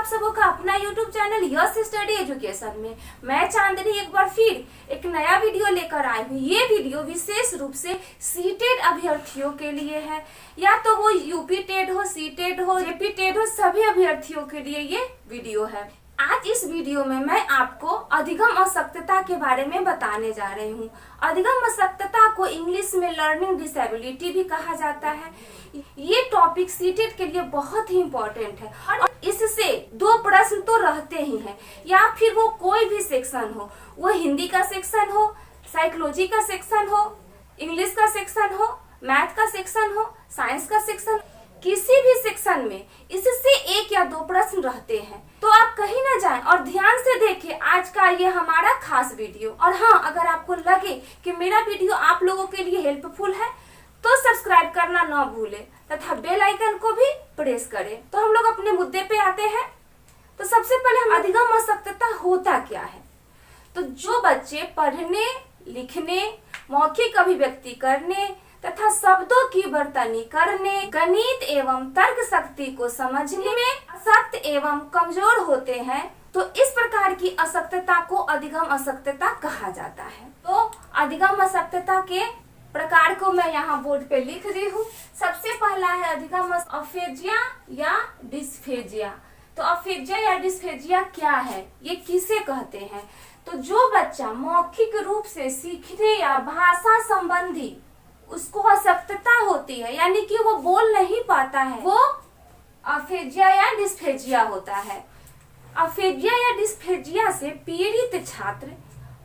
आप सबों का अपना YouTube channel yes study education में मैं चांदनी एक बार फिर एक नया वीडियो लेकर आई हूँ। ये वीडियो विशेष रूप से सीटेट अभ्यर्थियों के लिए है, या तो वो यूपी टेट हो, सीटेट हो, जेपी टेट हो, सभी अभ्यर्थियों के लिए ये वीडियो है। आज इस वीडियो में मैं आपको अधिगम अशक्तता के बारे में बताने जा रही हूँ। अधिगम अशक्तता को इंग्लिश में लर्निंग डिसेबिलिटी भी कहा जाता है। ये टॉपिक सीटेट के लिए बहुत ही इम्पोर्टेंट है और इससे दो प्रश्न तो रहते ही हैं, या फिर वो कोई भी सेक्शन हो, वो हिंदी का सेक्शन हो, साइकोलॉजी का सेक्शन हो, इंग्लिश का सेक्शन हो, मैथ का सेक्शन हो, साइंस का सेक्शन, किसी भी सेक्शन में इससे एक या दो प्रश्न रहते हैं। तो आप कहीं ना जाएं और ध्यान से देखें आज का ये हमारा खास वीडियो। और हाँ, अगर आपको लगे कि मेरा वीडियो आप लोगों के लिए हेल्पफुल है तो सब्सक्राइब करना ना भूलें तथा बेल आइकन को भी प्रेस करें। तो हम लोग अपने मुद्दे पे आते हैं। तो सबसे पहले हम अधिगम अशक्तता होता क्या है। तो जो बच्चे पढ़ने, लिखने, मौखिक अभिव्यक्ति करने तथा शब्दों की बर्तनी करने, गणित एवं तर्क शक्ति को समझने में अशक्त एवं कमजोर होते हैं, तो इस प्रकार की अशक्तता को अधिगम अशक्तता कहा जाता है। तो अधिगम अशक्तता के प्रकार को मैं यहाँ बोर्ड पे लिख रही हूँ। सबसे पहला है अधिगम अफेजिया या डिस्फेजिया। तो अफेजिया या डिस्फेजिया क्या है, ये किसे कहते हैं। तो जो बच्चा मौखिक रूप से सीखने या भाषा संबंधी उसको अशक्तता होती है, यानी कि वो बोल नहीं पाता है, वो अफेजिया या डिस्फेजिया होता है। अफेजिया या डिस्फेजिया से पीड़ित छात्र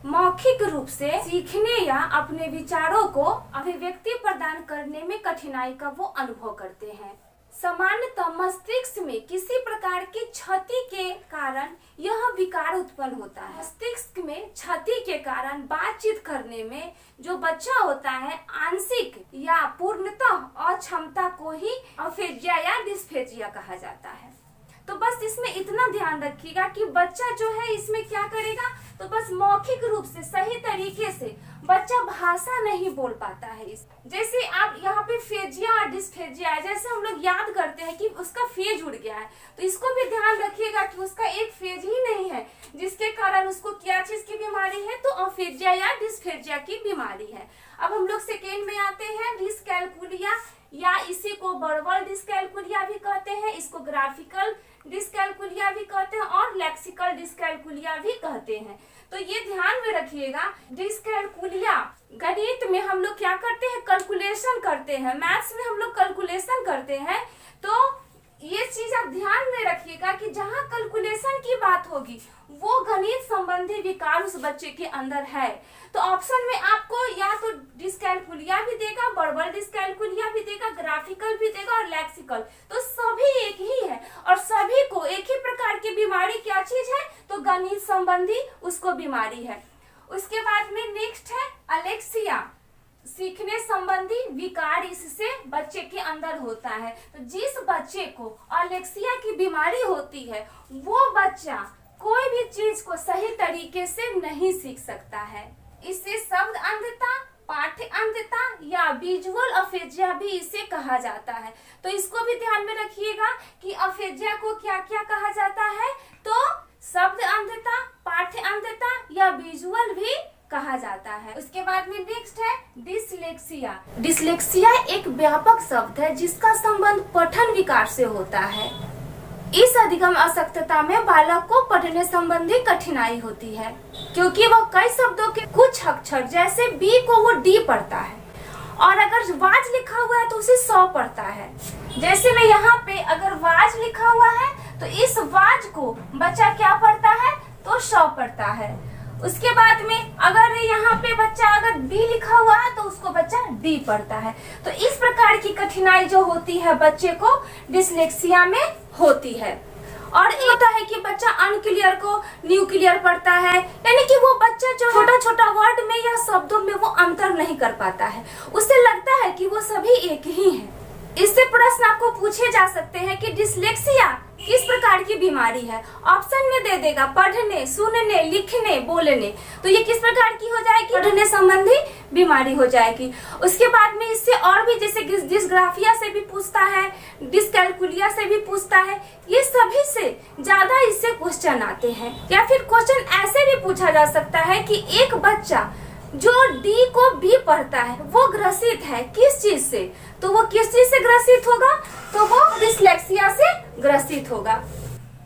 मौखिक रूप से सीखने या अपने विचारों को अभिव्यक्ति प्रदान करने में कठिनाई का वो अनुभव करते हैं। सामान्यतः मस्तिष्क में किसी प्रकार की क्षति के कारण यह विकार उत्पन्न होता है। मस्तिष्क में क्षति के कारण बातचीत करने में जो बच्चा होता है, आंशिक या पूर्णतः अक्षमता को ही अफेजिया या डिस्फेजिया कहा जाता है। तो बस इसमें इतना ध्यान रखिएगा कि बच्चा जो है इसमें क्या करेगा, तो बस मौखिक रूप से सही तरीके से बच्चा भाषा नहीं बोल पाता है। जैसे आप यहाँ पे फेजिया और डिस्फेजिया है, जैसे हम लोग याद करते हैं कि उसका फेज उड़ गया है, तो इसको भी ध्यान रखिएगा कि उसका एक फेज ही नहीं है जिसके कारण उसको क्या चीज की बीमारी है, तो अफेजिया या डिस्फेजिया की बीमारी है। अब हम लोग सेकेंड में आते हैं, डिस्कैलकुलिया, या इसी को वर्बल डिस्कैलकुलिया भी कहते हैं, इसको ग्राफिकल डिस्कैलकुलिया भी कहते हैं और लेक्सिकल डिस्कैलकुलिया भी कहते हैं। तो ये ध्यान में रखिएगा, डिस्कैलकुलिया गणित में हम लोग क्या करते हैं, कैलकुलेशन करते हैं, मैथ्स में हम लोग कैलकुलेशन करते हैं। तो ये चीज आप ध्यान में रखिएगा कि जहाँ कैलकुलेशन की बात होगी वो गणित संबंधी विकार उस बच्चे के अंदर है। तो ऑप्शन में आपको या तो डिस्कैलकुलिया भी देगा, वर्बल डिस्कैलकुलिया भी देगा, ग्राफिकल भी देगा और लेक्सिकल। तो सभी एक ही है और सभी को एक ही प्रकार की बीमारी क्या चीज है, तो गणित संबंधी उसको बीमारी है। उसके बाद में नेक्स्ट है अलेक्सिया, सीखने संबंधी विकार इससे बच्चे के अंदर होता है। तो जिस बच्चे को अलेक्सिया की बीमारी होती है वो बच्चा कोई भी चीज को सही तरीके से नहीं सीख सकता है। इससे शब्द अंधता, पाठ्य अंधता या विजुअल अफेजिया भी इसे कहा जाता है। तो इसको भी ध्यान में रखिएगा कि अफेजिया को क्या क्या कहा जाता है, तो शब्द अंधता, पाठ्य अंधता या विजुअल भी कहा जाता है। उसके बाद में नेक्स्ट है डिसलेक्सिया। डिसलेक्सिया एक व्यापक शब्द है जिसका संबंध पठन विकार से होता है। इस अधिगम अशक्तता में बालक को पढ़ने संबंधी कठिनाई होती है क्योंकि वह कई शब्दों के कुछ अक्षर जैसे बी को वो डी पढ़ता है, और अगर वाज लिखा हुआ है तो उसे सौ पढ़ता है। जैसे मैं यहाँ पे अगर वाज लिखा हुआ है तो इस वाज को बच्चा क्या पढ़ता है, तो सौ पढ़ता है। उसके बाद में अगर यहाँ पे बच्चा अगर बी लिखा हुआ है तो उसको बच्चा डी पढ़ता है। तो इस प्रकार की कठिनाई जो होती है बच्चे को डिसलेक्सिया में होती है। और एक होता है कि बच्चा अनक्लियर को न्यू क्लियर पढ़ता है, यानी कि वो बच्चा जो छोटा छोटा वर्ड में या शब्दों में वो अंतर नहीं कर पाता है, उसे लगता है कि वो सभी एक ही हैं। इससे प्रश्न आपको पूछे जा सकते हैं कि डिसलेक्सिया किस प्रकार की बीमारी है। ऑप्शन में दे देगा पढ़ने, सुनने, लिखने, बोलने। तो ये किस प्रकार की हो जाएगी? पढ़ने संबंधी बीमारी हो जाएगी। उसके बाद में इससे और भी, जैसे डिस्ग्राफिया से भी पूछता है, डिस्कैलकुलिया से भी पूछता है, ये सभी से ज्यादा इससे क्वेश्चन आते हैं। या फिर क्वेश्चन ऐसे भी पूछा जा सकता है कि एक बच्चा जो डी को बी पढ़ता है वो ग्रसित है किस चीज से, तो वो किस चीज से ग्रसित होगा? तो वो डिसलेक्सिया से ग्रसित होगा।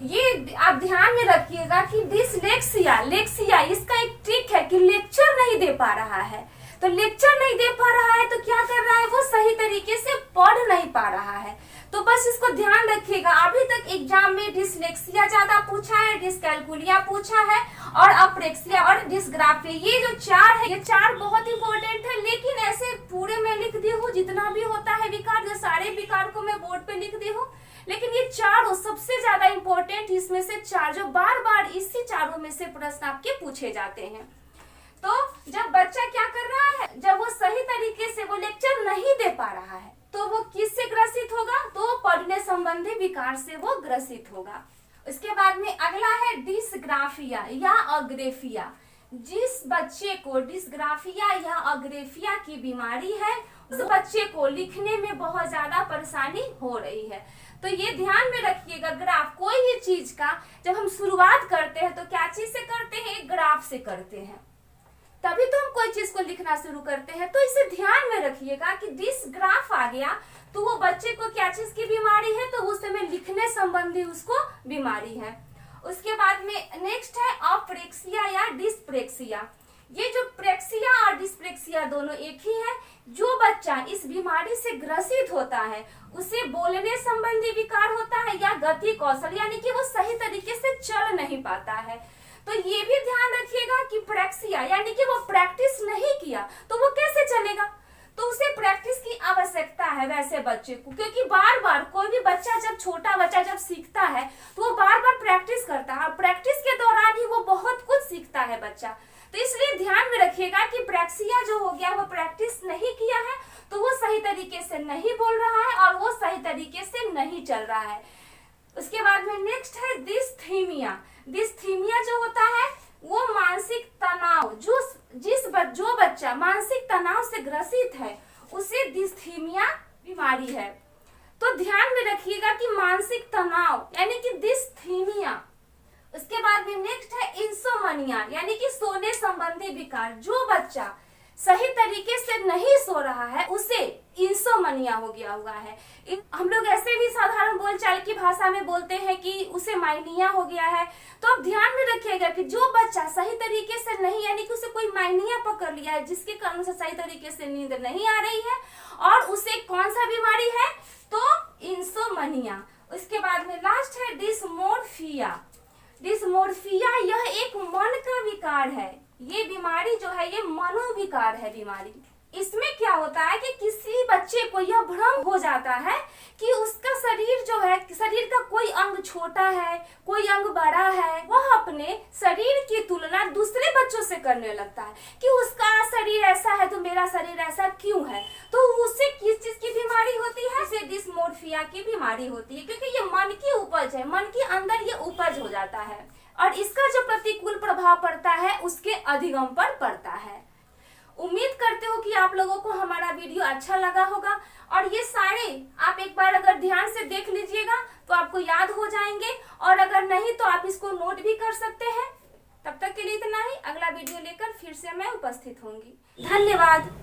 ये आप ध्यान में रखिएगा कि डिसलेक्सिया, लेक्सिया, इसका एक ट्रिक है कि लेक्चर नहीं दे पा रहा है। तो लेक्चर नहीं दे पा रहा है तो क्या कर रहा है? वो सही तरीके से पढ़ नहीं पा रहा है। तो बस इसको ध्यान रखिएगा। अभी तक एग्जाम में डिसलेक्सिया ज्यादा पूछा है, डिस्कैलकुलिया पूछा है और अप्रेक्सिया और डिस्ग्राफिया, ये जो चार है, ये चार बहुत इंपॉर्टेंट है। लेकिन ऐसे पूरे में लिख दी हूँ जितना भी होता है विकार, जो सारे विकार को मैं बोर्ड पे लिख दी हूँ। लेकिन ये चारों सबसे ज्यादा इंपॉर्टेंट, इसमें से चार जो बार बार इसी चारों में से प्रश्न आपके पूछे जाते हैं। तो जब बच्चा क्या कर रहा है, जब वो सही तरीके से वो लेक्चर नहीं दे पा रहा है तो वो किससे ग्रसित होगा? तो पढ़ने संबंधी विकार से वो ग्रसित होगा। उसके बाद में अगला है डिस्ग्राफिया या अग्रेफिया। जिस बच्चे को डिस्ग्राफिया या अग्रेफिया की बीमारी है उस बच्चे को लिखने में बहुत ज्यादा परेशानी हो रही है। तो ये ध्यान में रखिएगा, ग्राफ कोई भी चीज का जब हम शुरुआत करते हैं तो क्या चीज से करते हैं? एक ग्राफ से करते हैं, तभी तो हम कोई चीज को लिखना शुरू करते हैं। तो इसे ध्यान में रखिएगा कि डिसग्राफ आ गया तो वो बच्चे को क्या चीज की बीमारी है? तो उस समय लिखने संबंधी उसको बीमारी है। उसके बाद में नेक्स्ट है अप्रेक्सिया या डिस्प्रेक्सिया। ये जो प्रेक्सिया और डिस्प्रेक्सिया दोनों एक ही है। जो बच्चा इस बीमारी से ग्रसित होता है उसे बोलने संबंधी विकार होता है या गति कौशल, यानी कि वो सही तरीके से चल नहीं पाता है। तो ये भी ध्यान रखिएगा कि प्रेक्सिया यानी कि वो प्रैक्टिस नहीं किया तो वो कैसे चलेगा? तो उसे प्रैक्टिस की आवश्यकता है वैसे बच्चे को, क्योंकि बार बार कोई भी बच्चा, जब छोटा बच्चा जब सीखता है तो वो बार बार प्रैक्टिस करता है। प्रैक्टिस के दौरान ही वो बहुत कुछ सीखता है बच्चा। तो इसलिए ध्यान में रखिएगा कि प्रेक्सिया जो हो गया वो प्रैक्टिस नहीं किया है तो वो सही तरीके से नहीं बोल रहा है और वो सही तरीके से नहीं चल रहा है। उसके बाद में नेक्स्ट है डिस्थीमिया। डिस्थीमिया जो होता है वो मानसिक तनाव, जो बच्चा मानसिक तनाव से ग्रसित है उसे डिस्थीमिया बीमारी है। तो ध्यान में रखिएगा कि मानसिक तनाव यानी कि डिस्थीमिया। उसके बाद में नेक्स्ट है इंसोमनिया यानी कि सोने संबंधी विकार। जो बच्चा सही तरीके से नहीं सो रहा है उसे इंसोमनिया हो गया हुआ है। हम लोग ऐसे भी साधारण बोलचाल की भाषा में बोलते हैं कि उसे माइनिया हो गया है। तो अब ध्यान में रखिएगा कि जो बच्चा सही तरीके से नहीं, यानी कि उसे कोई माइनिया पकड़ लिया है जिसके कारण से सही तरीके से नींद नहीं आ रही है और उसे कौन सा बीमारी है? तो इंसोमनिया। उसके बाद में लास्ट है डिस्मोर्फिया। डिस्मोर्फिया यह एक मन का विकार है। ये बीमारी जो है ये मनोविकार है बीमारी। इसमें क्या होता है कि किसी बच्चे को यह भ्रम हो जाता है कि उसका शरीर जो है, शरीर का कोई अंग छोटा है, कोई अंग बड़ा है। वह अपने शरीर की तुलना दूसरे बच्चों से करने लगता है कि उसका शरीर ऐसा है तो मेरा शरीर ऐसा क्यों है। तो उससे किस चीज की बीमारी होती है? इसे डिस्मोर्फिया की बीमारी होती है, क्योंकि ये मन की उपज है, मन के अंदर ये उपज हो जाता है और इसका जो प्रतिकूल प्रभाव पड़ता है उसके अधिगम पर पड़ता है। उम्मीद करते हो कि आप लोगों को हमारा वीडियो अच्छा लगा होगा और ये सारे आप एक बार अगर ध्यान से देख लीजिएगा तो आपको याद हो जाएंगे, और अगर नहीं तो आप इसको नोट भी कर सकते हैं। तब तक के लिए इतना ही। अगला वीडियो लेकर फिर से मैं उपस्थित होंगी। धन्यवाद।